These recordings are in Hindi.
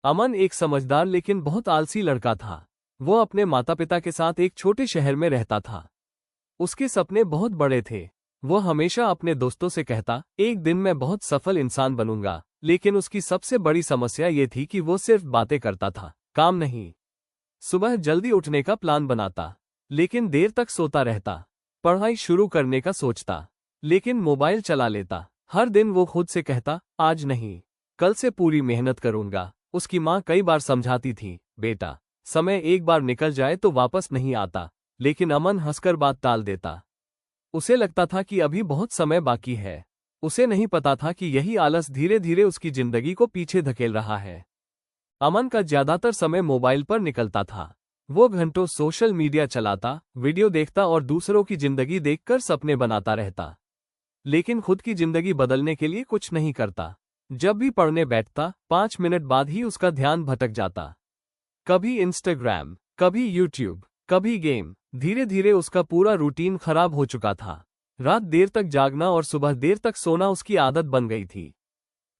अमन एक समझदार लेकिन बहुत आलसी लड़का था। वो अपने माता पिता के साथ एक छोटे शहर में रहता था। उसके सपने बहुत बड़े थे। वो हमेशा अपने दोस्तों से कहता, एक दिन मैं बहुत सफल इंसान बनूंगा। लेकिन उसकी सबसे बड़ी समस्या ये थी कि वो सिर्फ बातें करता था, काम नहीं। सुबह जल्दी उठने का प्लान बनाता, लेकिन देर तक सोता रहता। पढ़ाई शुरू करने का सोचता, लेकिन मोबाइल चला लेता। हर दिन वो खुद से कहता, आज नहीं, कल से पूरी मेहनत करूंगा। उसकी माँ कई बार समझाती थी, बेटा, समय एक बार निकल जाए तो वापस नहीं आता। लेकिन अमन हंसकर बात टाल देता। उसे लगता था कि अभी बहुत समय बाकी है। उसे नहीं पता था कि यही आलस धीरे धीरे उसकी जिंदगी को पीछे धकेल रहा है। अमन का ज्यादातर समय मोबाइल पर निकलता था। वो घंटों सोशल मीडिया चलाता, वीडियो देखता और दूसरों की जिंदगी देखकर सपने बनाता रहता। लेकिन खुद की जिंदगी बदलने के लिए कुछ नहीं करता। जब भी पढ़ने बैठता, 5 मिनट बाद ही उसका ध्यान भटक जाता। कभी इंस्टाग्राम, कभी यूट्यूब, कभी गेम। धीरे धीरे उसका पूरा रूटीन खराब हो चुका था। रात देर तक जागना और सुबह देर तक सोना उसकी आदत बन गई थी।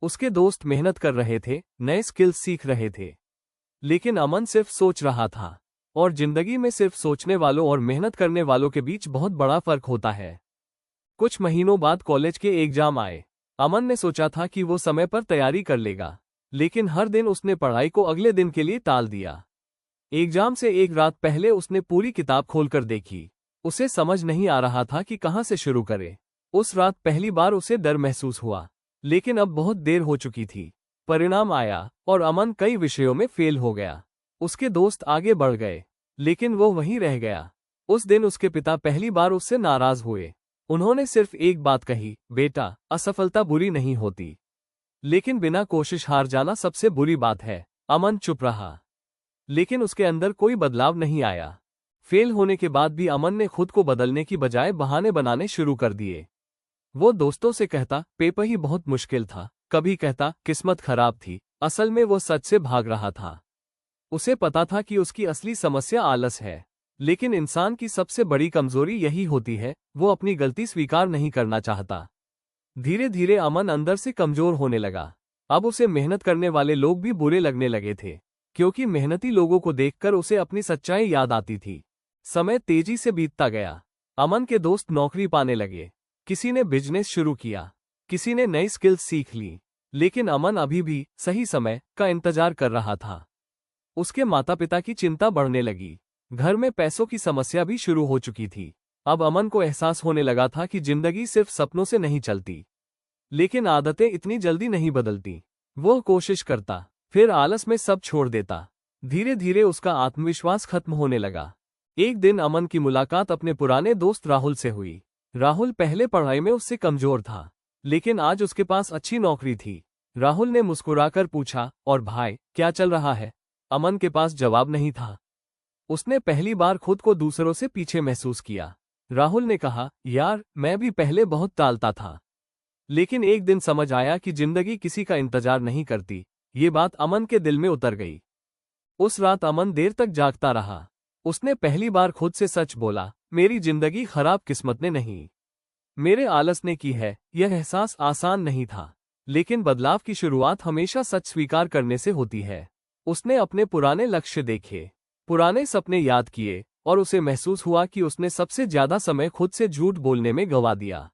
उसके दोस्त मेहनत कर रहे थे, नए स्किल्स सीख रहे थे। लेकिन अमन सिर्फ सोच रहा था। और जिंदगी में सिर्फ सोचने वालों और मेहनत करने वालों के बीच बहुत बड़ा फर्क होता है। कुछ महीनों बाद कॉलेज के एग्जाम आए। अमन ने सोचा था कि वो समय पर तैयारी कर लेगा, लेकिन हर दिन उसने पढ़ाई को अगले दिन के लिए टाल दिया। एग्जाम से एक रात पहले उसने पूरी किताब खोलकर देखी। उसे समझ नहीं आ रहा था कि कहाँ से शुरू करे। उस रात पहली बार उसे डर महसूस हुआ, लेकिन अब बहुत देर हो चुकी थी। परिणाम आया और अमन कई विषयों में फेल हो गया। उसके दोस्त आगे बढ़ गए, लेकिन वो वहीं रह गया। उस दिन उसके पिता पहली बार उससे नाराज हुए। उन्होंने सिर्फ एक बात कही, बेटा, असफलता बुरी नहीं होती, लेकिन बिना कोशिश हार जाना सबसे बुरी बात है। अमन चुप रहा, लेकिन उसके अंदर कोई बदलाव नहीं आया। फेल होने के बाद भी अमन ने खुद को बदलने की बजाय बहाने बनाने शुरू कर दिए। वो दोस्तों से कहता, पेपर ही बहुत मुश्किल था। कभी कहता, किस्मत खराब थी। असल में वो सच से भाग रहा था। उसे पता था कि उसकी असली समस्या आलस है। लेकिन इंसान की सबसे बड़ी कमजोरी यही होती है, वो अपनी गलती स्वीकार नहीं करना चाहता। धीरे धीरे अमन अंदर से कमजोर होने लगा। अब उसे मेहनत करने वाले लोग भी बुरे लगने लगे थे, क्योंकि मेहनती लोगों को देखकर उसे अपनी सच्चाई याद आती थी। समय तेजी से बीतता गया। अमन के दोस्त नौकरी पाने लगे। किसी ने बिजनेस शुरू किया, किसी ने नई स्किल्स सीख ली। लेकिन अमन अभी भी सही समय का इंतजार कर रहा था। उसके माता पिता की चिंता बढ़ने लगी। घर में पैसों की समस्या भी शुरू हो चुकी थी। अब अमन को एहसास होने लगा था कि जिंदगी सिर्फ सपनों से नहीं चलती। लेकिन आदतें इतनी जल्दी नहीं बदलती। वो कोशिश करता, फिर आलस में सब छोड़ देता। धीरे धीरे उसका आत्मविश्वास खत्म होने लगा। एक दिन अमन की मुलाकात अपने पुराने दोस्त राहुल से हुई। राहुल पहले पढ़ाई में उससे कमजोर था, लेकिन आज उसके पास अच्छी नौकरी थी। राहुल ने मुस्कुराकर पूछा, और भाई, क्या चल रहा है? अमन के पास जवाब नहीं था। उसने पहली बार खुद को दूसरों से पीछे महसूस किया। राहुल ने कहा, यार, मैं भी पहले बहुत टालता था, लेकिन एक दिन समझ आया कि जिंदगी किसी का इंतजार नहीं करती। ये बात अमन के दिल में उतर गई। उस रात अमन देर तक जागता रहा। उसने पहली बार खुद से सच बोला, मेरी जिंदगी खराब किस्मत ने नहीं, मेरे आलस ने की है। यह एहसास आसान नहीं था, लेकिन बदलाव की शुरुआत हमेशा सच स्वीकार करने से होती है। उसने अपने पुराने लक्ष्य देखे, पुराने सपने याद किए, और उसे महसूस हुआ कि उसने सबसे ज्यादा समय खुद से झूठ बोलने में गंवा दिया।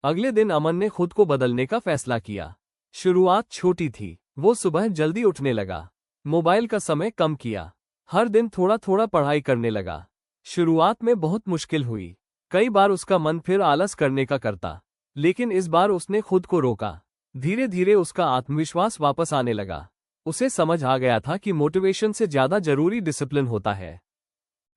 अगले दिन अमन ने खुद को बदलने का फैसला किया। शुरुआत छोटी थी। वो सुबह जल्दी उठने लगा, मोबाइल का समय कम किया, हर दिन थोड़ा थोड़ा पढ़ाई करने लगा। शुरुआत में बहुत मुश्किल हुई। कई बार उसका मन फिर आलस करने का करता, लेकिन इस बार उसने खुद को रोका। धीरे धीरे उसका आत्मविश्वास वापस आने लगा। उसे समझ आ गया था कि मोटिवेशन से ज्यादा जरूरी डिसिप्लिन होता है।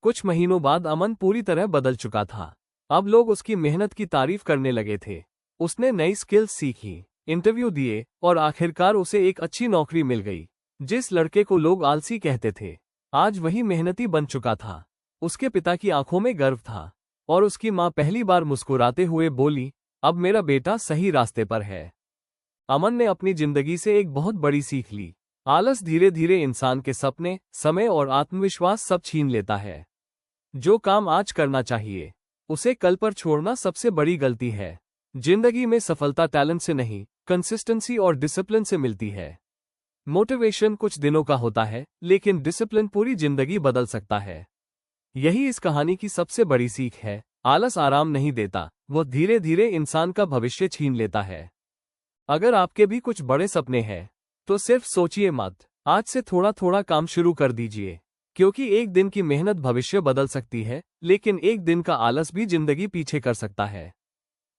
कुछ महीनों बाद अमन पूरी तरह बदल चुका था। अब लोग उसकी मेहनत की तारीफ करने लगे थे। उसने नई स्किल्स सीखी, इंटरव्यू दिए, और आखिरकार उसे एक अच्छी नौकरी मिल गई। जिस लड़के को लोग आलसी कहते थे, आज वही मेहनती बन चुका था। उसके पिता की आंखों में गर्व था, और उसकी माँ पहली बार मुस्कुराते हुए बोली, अब मेरा बेटा सही रास्ते पर है। अमन ने अपनी जिंदगी से एक बहुत बड़ी सीख ली। आलस धीरे धीरे इंसान के सपने, समय और आत्मविश्वास सब छीन लेता है। जो काम आज करना चाहिए, उसे कल पर छोड़ना सबसे बड़ी गलती है। जिंदगी में सफलता टैलेंट से नहीं, कंसिस्टेंसी और डिसिप्लिन से मिलती है। मोटिवेशन कुछ दिनों का होता है, लेकिन डिसिप्लिन पूरी जिंदगी बदल सकता है। यही इस कहानी की सबसे बड़ी सीख है। आलस आराम नहीं देता, वो धीरे धीरे इंसान का भविष्य छीन लेता है। अगर आपके भी कुछ बड़े सपने हैं, तो सिर्फ सोचिए मत। आज से थोड़ा थोड़ा काम शुरू कर दीजिए, क्योंकि एक दिन की मेहनत भविष्य बदल सकती है, लेकिन एक दिन का आलस भी जिंदगी पीछे कर सकता है।